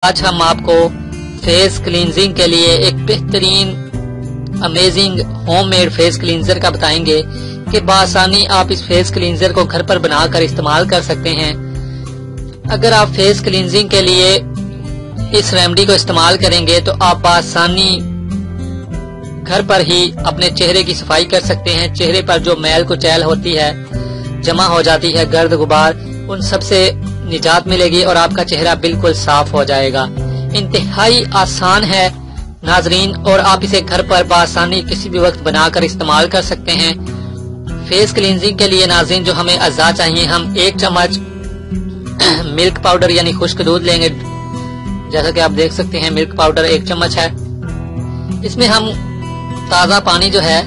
آج ہم آپ کو فیس کلینزنگ کے لیے ایک بہترین amazing home made face cleanser کا بتائیں گے کہ بآسانی آپ اس فیس کلینزر کو گھر پر بنا کر استعمال کر سکتے ہیں۔ اگر آپ فیس کلینزنگ کے لیے اس ریمیڈی کو استعمال کریں گے تو آپ بآسانی گھر پر ہی اپنے چہرے کی صفائی کر سکتے ہیں۔ چہرے پر جو میل کچیل ہوتی ہے، جمع ہو جاتی ہے، گرد غبار، ان سب سے نجات ملے گی اور آپ کا چہرہ بالکل صاف ہو جائے گا۔ انتہائی آسان ہے ناظرین، اور آپ اسے گھر پر بآسانی کسی بھی وقت بنا کر استعمال کر سکتے ہیں۔ فیس کلینزنگ کے لیے ناظرین جو ہمیں اجزاء چاہیے، ہم 1 چمچ ملک پاؤڈر یعنی خشک دودھ لیں گے۔ جیسا کہ آپ دیکھ سکتے ہیں ملک پاؤڈر 1 چمچ ہے۔ اس میں ہم تازہ پانی جو ہے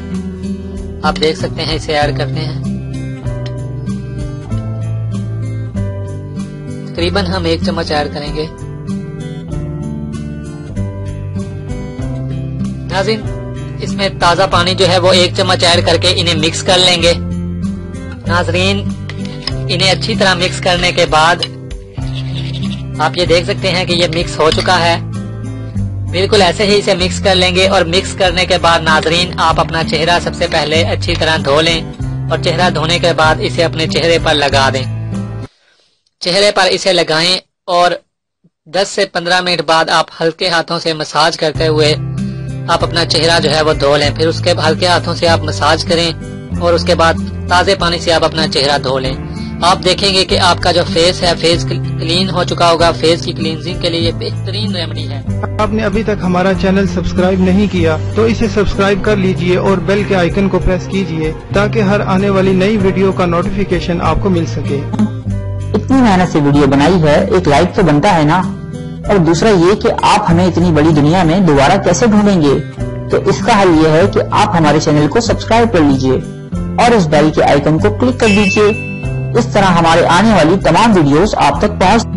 آپ دیکھ سکتے ہیں اسے ایڈ کرتے ہیں۔ تقریباً ہم 1 چمچ ایڈ کریں گے۔ ناظرین اس میں تازہ پانی جو ہے وہ 1 چمچ ایڈ کر کے انہیں مکس کر لیں گے۔ ناظرین انہیں اچھی طرح مکس کرنے کے بعد آپ یہ دیکھ سکتے ہیں کہ یہ مکس ہو چکا ہے۔ بالکل ایسے ہی اسے مکس کر لیں گے، اور مکس کرنے کے بعد ناظرین آپ اپنا چہرہ سب سے پہلے اچھی طرح دھو لیں، اور چہرہ دھونے کے بعد اسے اپنے چہرے پر لگا دیں۔ چہرے پر اسے لگائیں اور 10 سے 15 منٹ بعد آپ ہلکے ہاتھوں سے مساج کرتے ہوئے آپ اپنا چہرہ جو ہے وہ دھو لیں۔ پھر اس کے ہلکے ہاتھوں سے آپ مساج کریں اور اس کے بعد تازے پانی سے آپ اپنا چہرہ دھو لیں۔ آپ دیکھیں گے کہ آپ کا جو فیس ہے فیس کلین ہو چکا ہوگا۔ فیس کی کلینزنگ کے لیے یہ بہترین ریمیڈی ہے۔ آپ نے ابھی تک ہمارا چینل سبسکرائب نہیں کیا تو اسے سبسکرائب کر لیجئے اور بیل کے آئیکن کو پریس کیجئے تاکہ ہر آنے والی نئی ویڈیو کا نوٹیفیکیشن آپ کو مل سکے۔ اتنی محنت سے ویڈیو بنائی ہے، ایک لائک تو بنتا ہے نا، اور دوسرا یہ کہ آپ ہمیں اتنی بڑی دنیا میں دوبارہ کیسے ڈھونڈیں گے؟ تو اس کا حل یہ ہے کہ آپ ہمارے چینل کو سبسکرائب کر لیجئے اور اس بیل کے آئیکن کو کلک کر دیجئے۔ اس طرح ہمارے آنے والی تمام ویڈیوز آپ تک پہنچ